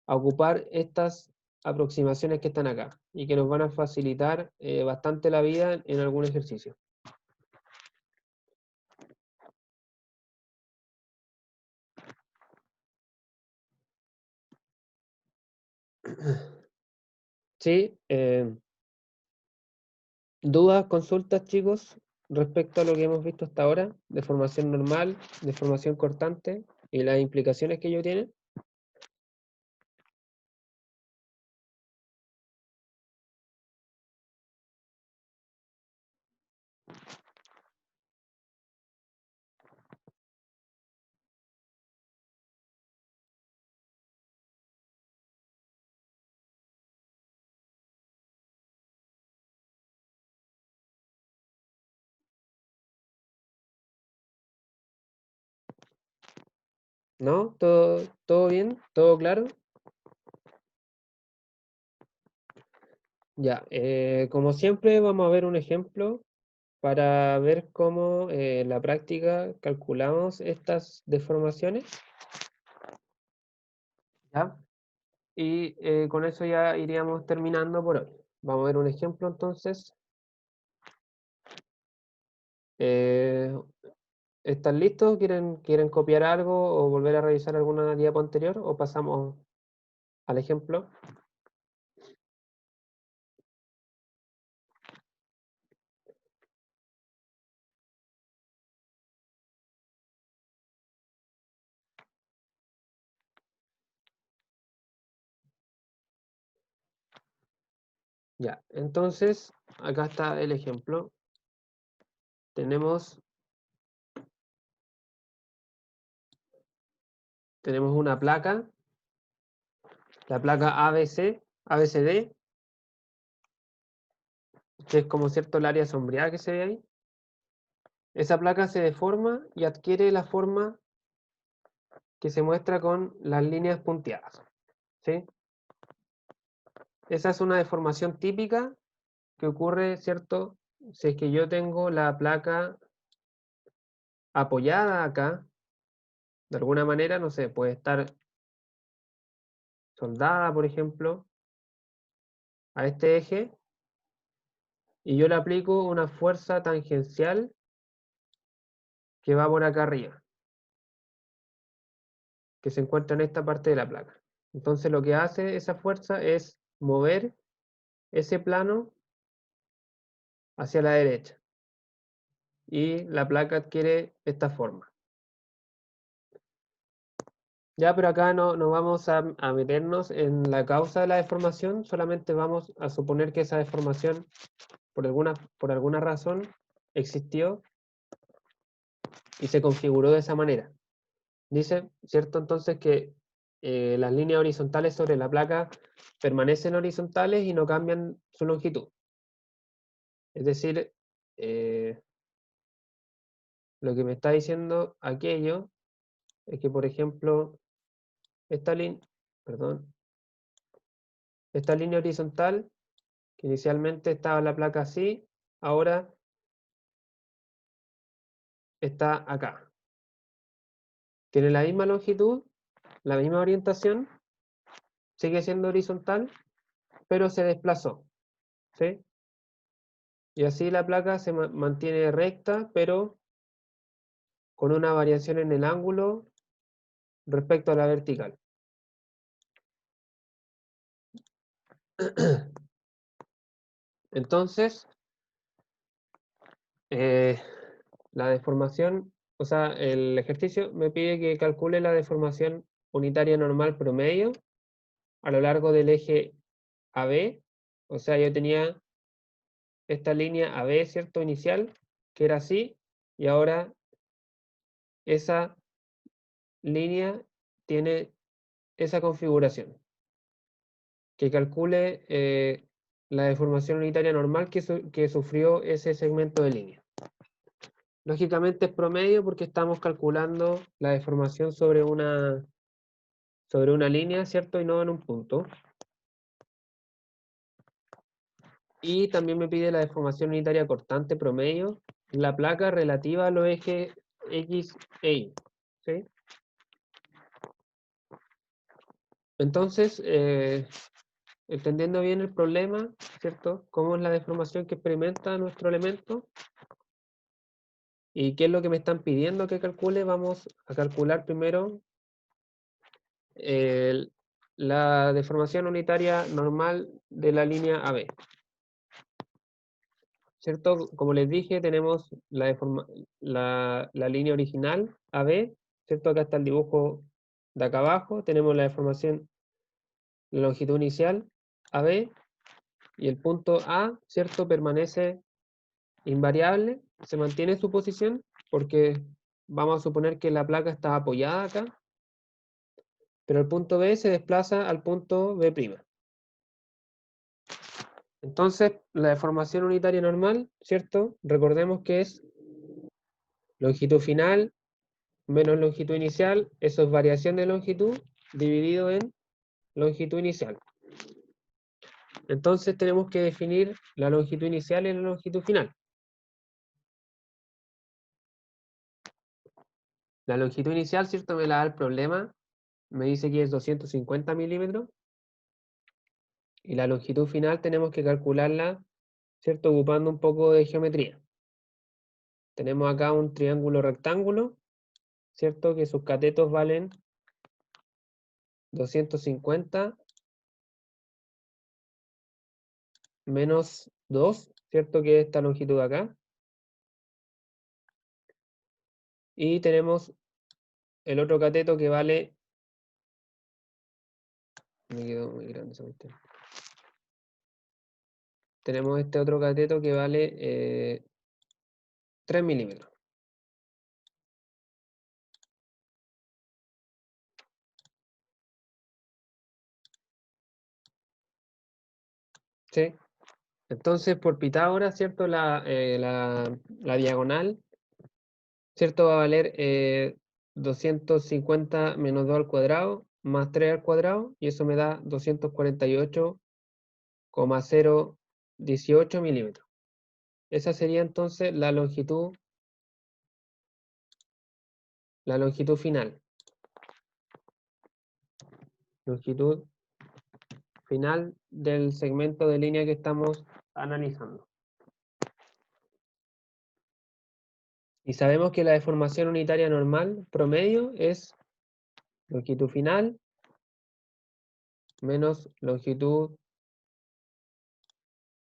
a ocupar estas aproximaciones que están acá y que nos van a facilitar bastante la vida en algún ejercicio. Sí, dudas, consultas, chicos, respecto a lo que hemos visto hasta ahora, de formación normal, de formación cortante y las implicaciones que ello tiene. ¿No? ¿Todo bien? ¿Todo claro? Ya, como siempre vamos a ver un ejemplo para ver cómo en la práctica calculamos estas deformaciones. ¿Ya? Y con eso ya iríamos terminando por hoy. Vamos a ver un ejemplo entonces. Eh, ¿Están listos? ¿Quieren copiar algo o volver a revisar alguna diapo anterior o pasamos al ejemplo? Ya, entonces acá está el ejemplo. Tenemos una placa, la placa ABCD, que es como cierto el área sombreada que se ve ahí. Esa placa se deforma y adquiere la forma que se muestra con las líneas punteadas, ¿sí? Esa es una deformación típica que ocurre, ¿cierto? Si es que yo tengo la placa apoyada acá, de alguna manera, no sé, puede estar soldada, por ejemplo, a este eje, y yo le aplico una fuerza tangencial que va por acá arriba, que se encuentra en esta parte de la placa. Entonces lo que hace esa fuerza es mover ese plano hacia la derecha, y la placa adquiere esta forma. Ya, pero acá no vamos a meternos en la causa de la deformación, solamente vamos a suponer que esa deformación, por alguna razón, existió y se configuró de esa manera. Dice, ¿cierto? Entonces que las líneas horizontales sobre la placa permanecen horizontales y no cambian su longitud. Es decir, lo que me está diciendo aquello es que, por ejemplo, esta línea, perdón, esta línea horizontal, que inicialmente estaba la placa así, ahora está acá. Tiene la misma longitud, la misma orientación, sigue siendo horizontal, pero se desplazó, ¿sí? Y así la placa se mantiene recta, pero con una variación en el ángulo respecto a la vertical. Entonces, la deformación, o sea, el ejercicio me pide que calcule la deformación unitaria normal promedio a lo largo del eje AB. O sea, yo tenía esta línea AB, ¿cierto? Inicial, que era así, y ahora esa línea tiene esa configuración. Que calcule la deformación unitaria normal que sufrió ese segmento de línea. Lógicamente es promedio porque estamos calculando la deformación sobre una línea, ¿cierto? Y no en un punto. Y también me pide la deformación unitaria cortante promedio, la placa relativa a los ejes X e Y. ¿Sí? Entonces, entendiendo bien el problema, ¿cierto? Cómo es la deformación que experimenta nuestro elemento y qué es lo que me están pidiendo que calcule, vamos a calcular primero la deformación unitaria normal de la línea AB. ¿Cierto? Como les dije, tenemos la línea original AB, ¿cierto? Acá está el dibujo de acá abajo, tenemos la deformación, la longitud inicial AB, y el punto A, ¿cierto? Permanece invariable, se mantiene su posición, porque vamos a suponer que la placa está apoyada acá, pero el punto B se desplaza al punto B'. Entonces, la deformación unitaria normal, ¿cierto? Recordemos que es longitud final menos longitud inicial, eso es variación de longitud, dividido en longitud inicial. Entonces tenemos que definir la longitud inicial y la longitud final. La longitud inicial, ¿cierto? Me la da el problema, me dice que es 250 milímetros, y la longitud final tenemos que calcularla, ¿cierto? Ocupando un poco de geometría. Tenemos acá un triángulo rectángulo, ¿cierto? Que sus catetos valen 250 menos 2, ¿cierto? Que es esta longitud acá. Y tenemos el otro cateto que vale... Me quedó muy grande esa cuestión. Tenemos este otro cateto que vale 3 milímetros. ¿Sí? Entonces, por Pitágoras, ¿cierto? La diagonal, ¿cierto? Va a valer 250 menos 2 al cuadrado, más 3 al cuadrado, y eso me da 248,018 milímetros. Esa sería entonces la longitud final. Longitud final del segmento de línea que estamos analizando. Y sabemos que la deformación unitaria normal promedio es longitud final menos longitud,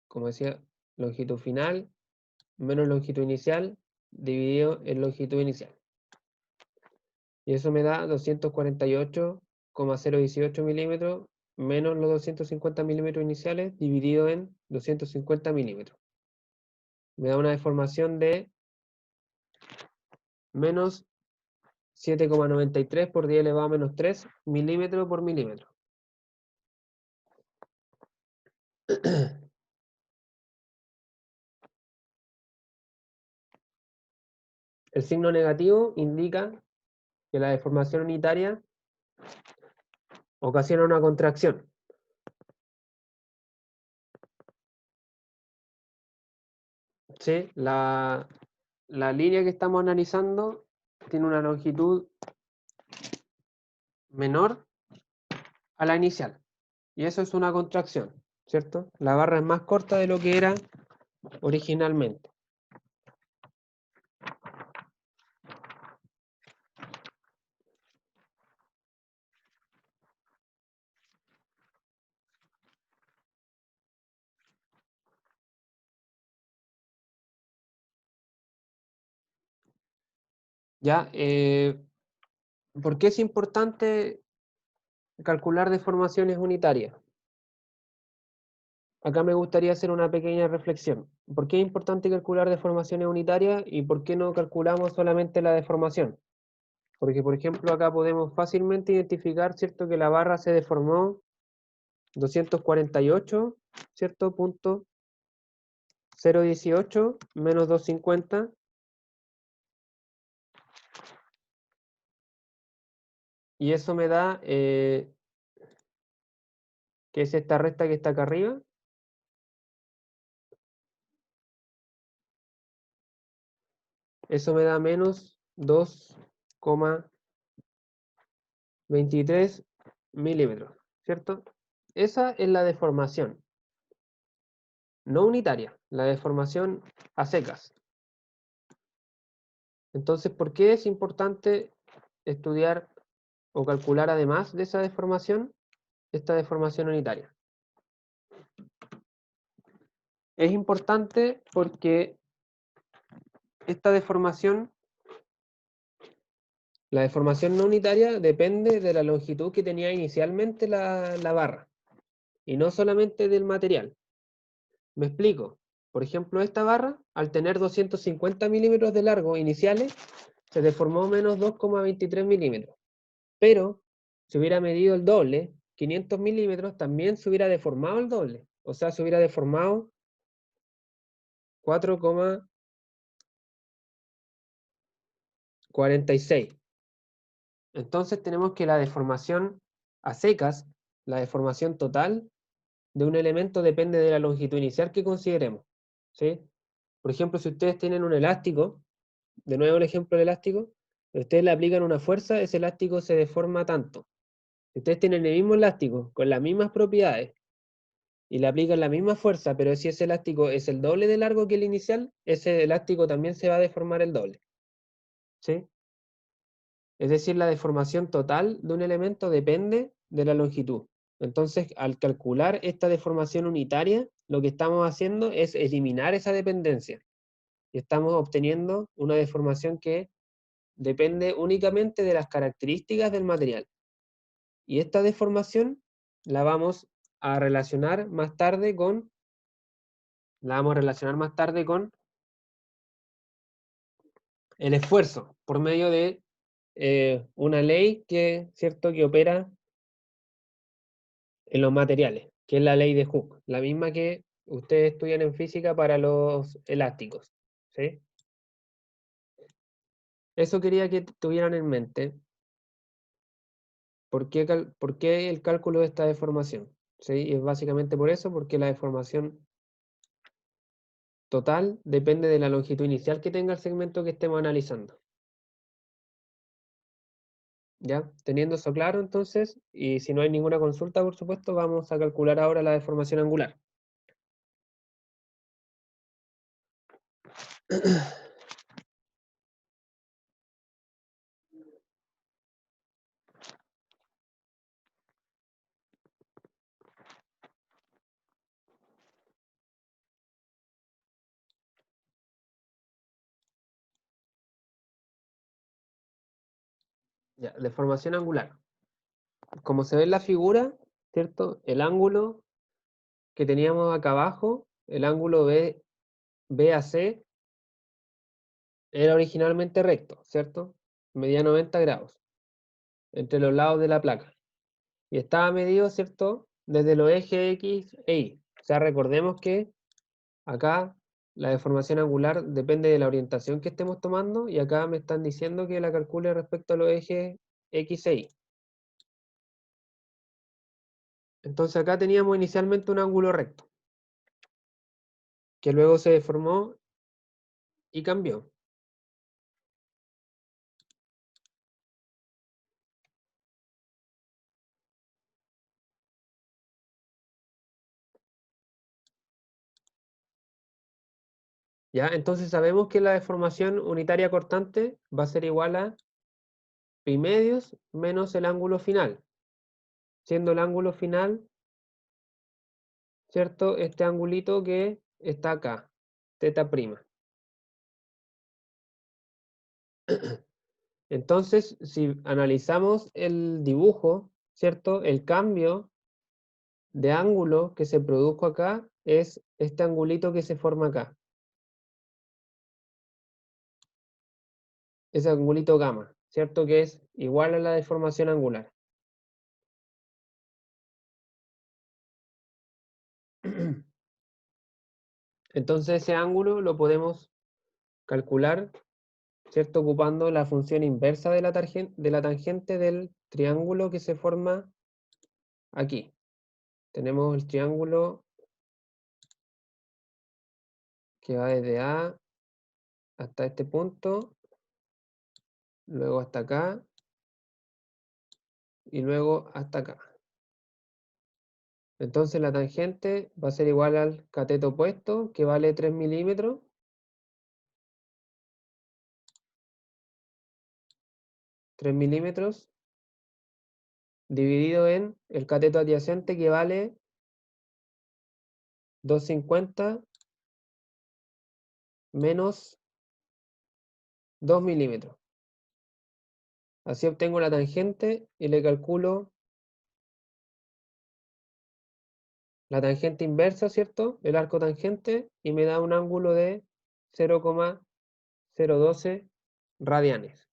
como decía, longitud final menos longitud inicial dividido en longitud inicial. Y eso me da 248,018 milímetros menos los 250 milímetros iniciales dividido en 250 milímetros. Me da una deformación de menos 7,93 por 10 elevado a menos 3 milímetros por milímetro. El signo negativo indica que la deformación unitaria ocasiona una contracción. ¿Sí? La la línea que estamos analizando tiene una longitud menor a la inicial. Y eso es una contracción, ¿cierto? La barra es más corta de lo que era originalmente. ¿Ya? ¿Por qué es importante calcular deformaciones unitarias? Acá me gustaría hacer una pequeña reflexión. ¿Por qué es importante calcular deformaciones unitarias y por qué no calculamos solamente la deformación? Porque, por ejemplo, acá podemos fácilmente identificar, ¿cierto?, que la barra se deformó 248, ¿cierto?, punto 018 menos 250. Y eso me da, que es esta recta que está acá arriba. Eso me da menos 2,23 milímetros, ¿cierto? Esa es la deformación, no unitaria, la deformación a secas. Entonces, ¿por qué es importante estudiar o calcular además de esa deformación, esta deformación unitaria? Es importante porque esta deformación, la deformación no unitaria, depende de la longitud que tenía inicialmente la barra, y no solamente del material. Me explico. Por ejemplo, esta barra, al tener 250 milímetros de largo iniciales, se deformó menos 2,23 milímetros. Pero, si hubiera medido el doble, 500 milímetros, también se hubiera deformado el doble. O sea, se hubiera deformado 4,46. Entonces tenemos que la deformación a secas, la deformación total de un elemento depende de la longitud inicial que consideremos, ¿sí? Por ejemplo, si ustedes tienen un elástico, de nuevo el ejemplo del elástico, si ustedes le aplican una fuerza, ese elástico se deforma tanto. Si ustedes tienen el mismo elástico, con las mismas propiedades, y le aplican la misma fuerza, pero si ese elástico es el doble de largo que el inicial, ese elástico también se va a deformar el doble, ¿sí? Es decir, la deformación total de un elemento depende de la longitud. Entonces, al calcular esta deformación unitaria, lo que estamos haciendo es eliminar esa dependencia. Y estamos obteniendo una deformación que depende únicamente de las características del material. Y esta deformación la vamos a relacionar más tarde con, el esfuerzo, por medio de una ley que, ¿cierto?, que opera en los materiales, que es la ley de Hooke, la misma que ustedes estudian en física para los elásticos, ¿sí? Eso quería que tuvieran en mente. ¿Por qué el cálculo de esta deformación? ¿Sí? Y es básicamente por eso, porque la deformación total depende de la longitud inicial que tenga el segmento que estemos analizando. ¿Ya? Teniendo eso claro, entonces, y si no hay ninguna consulta, por supuesto, vamos a calcular ahora la deformación angular. Ya, deformación angular. Como se ve en la figura, ¿cierto? El ángulo que teníamos acá abajo, el ángulo BAC, era originalmente recto, ¿cierto? Medía 90 grados entre los lados de la placa. Y estaba medido, ¿cierto?, desde los ejes X e Y. O sea, recordemos que acá la deformación angular depende de la orientación que estemos tomando, y acá me están diciendo que la calcule respecto a los ejes X e Y. Entonces acá teníamos inicialmente un ángulo recto, que luego se deformó y cambió. ¿Ya? Entonces sabemos que la deformación unitaria cortante va a ser igual a pi medios menos el ángulo final, siendo el ángulo final, ¿cierto? Este angulito que está acá, teta prima. Entonces, si analizamos el dibujo, ¿cierto? El cambio de ángulo que se produjo acá es este angulito que se forma acá. Ese angulito gamma, ¿cierto? Que es igual a la deformación angular. Entonces ese ángulo lo podemos calcular, ¿cierto? Ocupando la función inversa de la tangente del triángulo que se forma aquí. Tenemos el triángulo que va desde A hasta este punto, luego hasta acá y luego hasta acá. Entonces la tangente va a ser igual al cateto opuesto, que vale 3 milímetros. 3 milímetros dividido en el cateto adyacente, que vale 250 menos 2 milímetros. Así obtengo la tangente y le calculo la tangente inversa, ¿cierto? El arco tangente, y me da un ángulo de 0,012 radianes.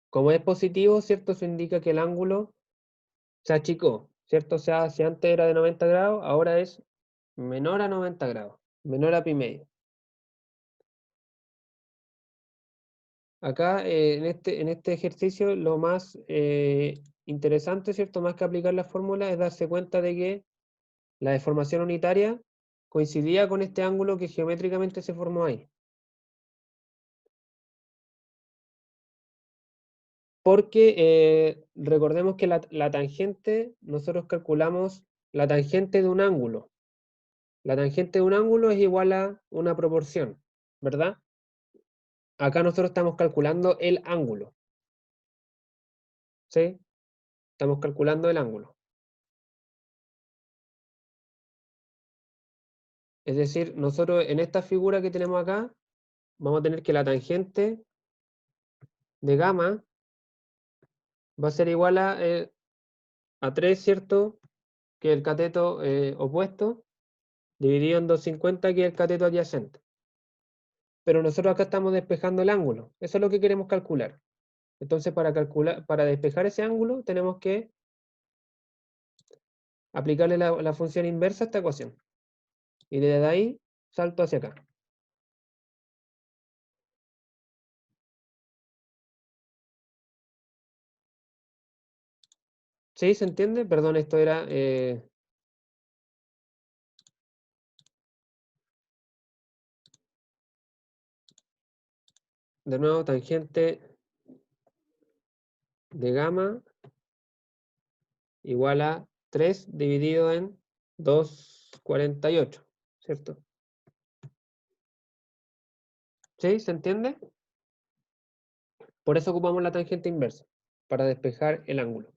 Como es positivo, ¿cierto? Eso indica que el ángulo se achicó, ¿cierto? O sea, si antes era de 90 grados, ahora es menor a 90 grados, menor a pi medio. Acá, en este ejercicio, lo más interesante, ¿cierto? Más que aplicar la fórmula, es darse cuenta de que la deformación unitaria coincidía con este ángulo que geométricamente se formó ahí. Porque recordemos que la tangente, nosotros calculamos la tangente de un ángulo. La tangente de un ángulo es igual a una proporción, ¿verdad? Acá nosotros estamos calculando el ángulo, ¿sí? Estamos calculando el ángulo. Es decir, nosotros en esta figura que tenemos acá, vamos a tener que la tangente de gamma va a ser igual a 3, ¿cierto? Que es el cateto opuesto, dividido en 250, que es el cateto adyacente. Pero nosotros acá estamos despejando el ángulo. Eso es lo que queremos calcular. Entonces, para despejar ese ángulo, tenemos que aplicarle la función inversa a esta ecuación. Y desde ahí salto hacia acá. ¿Sí? ¿Se entiende? Perdón, esto era... de nuevo, tangente de gamma igual a 3 dividido en 2,48, ¿cierto? ¿Sí? ¿Se entiende? Por eso ocupamos la tangente inversa, para despejar el ángulo.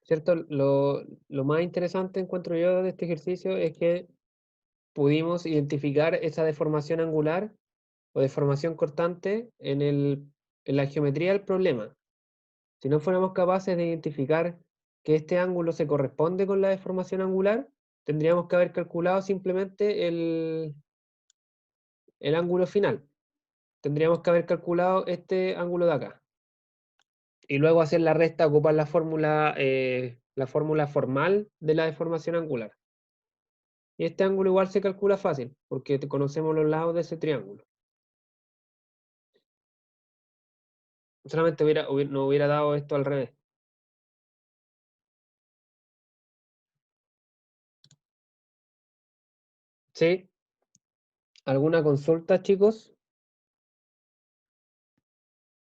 ¿Cierto? Lo más interesante, encuentro yo, de este ejercicio es que pudimos identificar esa deformación angular o deformación cortante en la geometría del problema. Si no fuéramos capaces de identificar que este ángulo se corresponde con la deformación angular, tendríamos que haber calculado simplemente el ángulo final. Tendríamos que haber calculado este ángulo de acá. Y luego hacer la resta, ocupar la fórmula formal de la deformación angular. Y este ángulo igual se calcula fácil, porque conocemos los lados de ese triángulo. Solamente no hubiera dado esto al revés. ¿Sí? ¿Alguna consulta, chicos?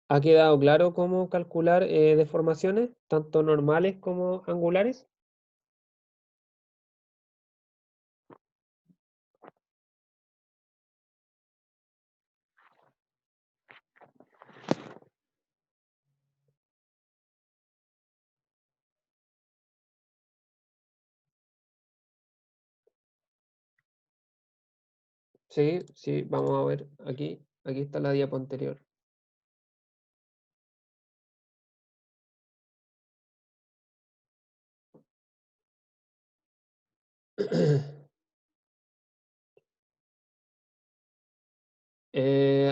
¿Ha quedado claro cómo calcular deformaciones, tanto normales como angulares? Sí, sí, vamos a ver aquí. Aquí está la diapo anterior.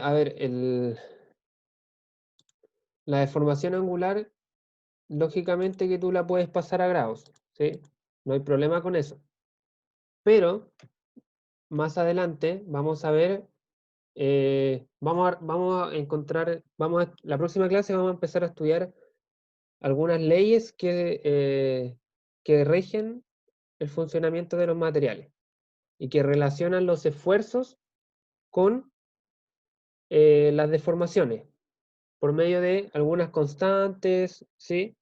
A ver, la deformación angular, lógicamente que tú la puedes pasar a grados, ¿sí? No hay problema con eso. Pero más adelante vamos a ver, vamos a encontrar, la próxima clase vamos a empezar a estudiar algunas leyes que rigen el funcionamiento de los materiales y que relacionan los esfuerzos con las deformaciones por medio de algunas constantes, ¿sí?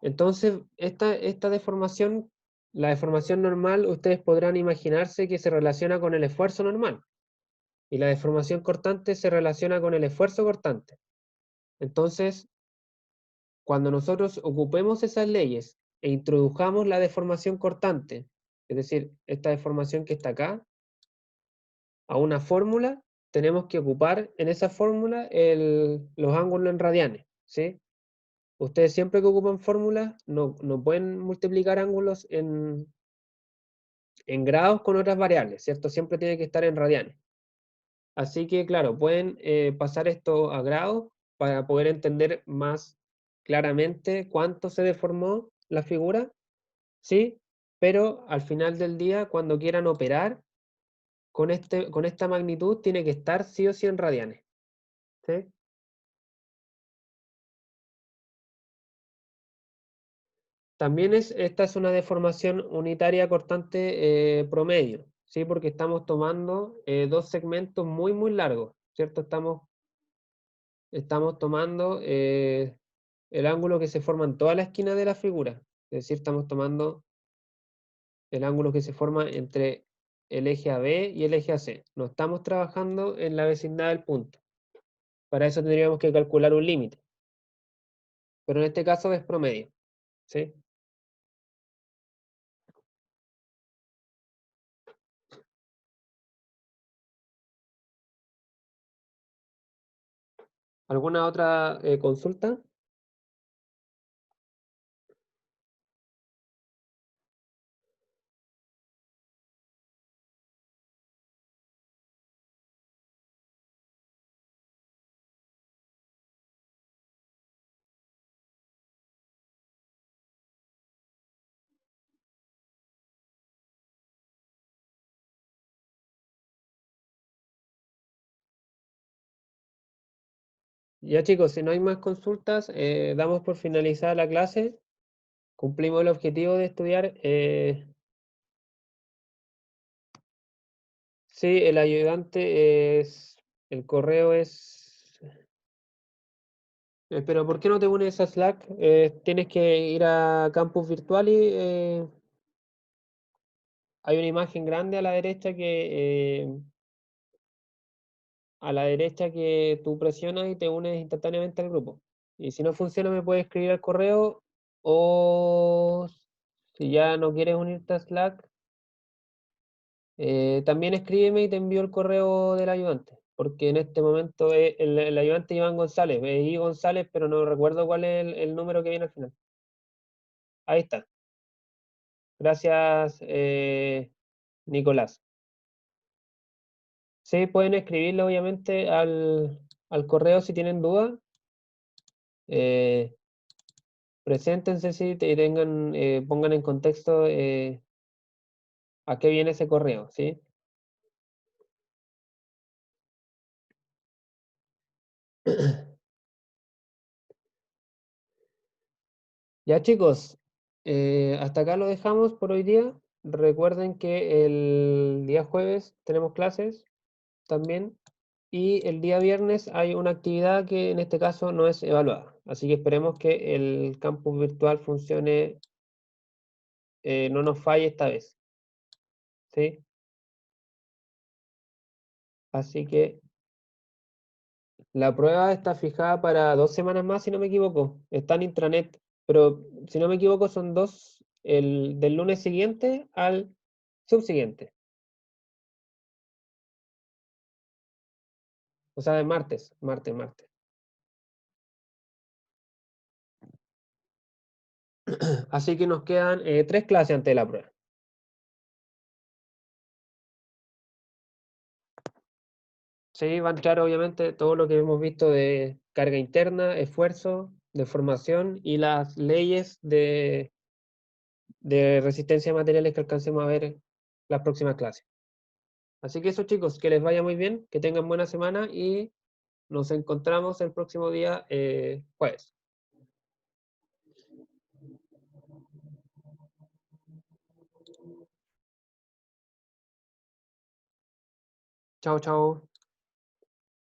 Entonces, esta deformación, la deformación normal, ustedes podrán imaginarse que se relaciona con el esfuerzo normal y la deformación cortante se relaciona con el esfuerzo cortante. Entonces, cuando nosotros ocupemos esas leyes e introdujamos la deformación cortante, es decir, esta deformación que está acá, a una fórmula, tenemos que ocupar en esa fórmula los ángulos en radianes, ¿sí? Ustedes siempre que ocupan fórmulas no pueden multiplicar ángulos en grados con otras variables, ¿cierto? Siempre tiene que estar en radianes. Así que, claro, pueden pasar esto a grados para poder entender más claramente cuánto se deformó la figura, ¿sí? Pero al final del día, cuando quieran operar con esta magnitud, tiene que estar sí o sí en radianes, ¿sí? También esta es una deformación unitaria cortante promedio, ¿sí? Porque estamos tomando dos segmentos muy largos, ¿cierto? Estamos tomando el ángulo que se forma en toda la esquina de la figura, es decir, estamos tomando el ángulo que se forma entre el eje AB y el eje AC. No estamos trabajando en la vecindad del punto. Para eso tendríamos que calcular un límite, pero en este caso es promedio, ¿sí? ¿Alguna otra consulta? Ya chicos, si no hay más consultas, damos por finalizada la clase. Cumplimos el objetivo de estudiar. Sí, el ayudante el correo es... pero ¿por qué no te unes a Slack? Tienes que ir a Campus Virtual y hay una imagen grande a la derecha que tú presionas y te unes instantáneamente al grupo. Y si no funciona, me puedes escribir al correo o si ya no quieres unirte a Slack, también escríbeme y te envío el correo del ayudante, porque en este momento el ayudante Iván González, I González, pero no recuerdo cuál es el número que viene al final. Ahí está. Gracias, Nicolás. Sí, pueden escribirle obviamente al correo si tienen dudas. Eh, Preséntense si pongan en contexto a qué viene ese correo, ¿sí? Ya chicos, hasta acá lo dejamos por hoy día. Recuerden que el día jueves tenemos clases también y el día viernes hay una actividad que en este caso no es evaluada. Así que esperemos que el campus virtual funcione, no nos falle esta vez. ¿Sí? Así que la prueba está fijada para 2 semanas más, si no me equivoco. Está en intranet, pero si no me equivoco son dos, el del lunes siguiente al subsiguiente. O sea, de martes. Así que nos quedan 3 clases antes de la prueba. Sí, va a entrar obviamente todo lo que hemos visto de carga interna, esfuerzo, deformación y las leyes de resistencia de materiales que alcancemos a ver en las próximas clases. Así que eso chicos, que les vaya muy bien, que tengan buena semana y nos encontramos el próximo día jueves. Chao, chao.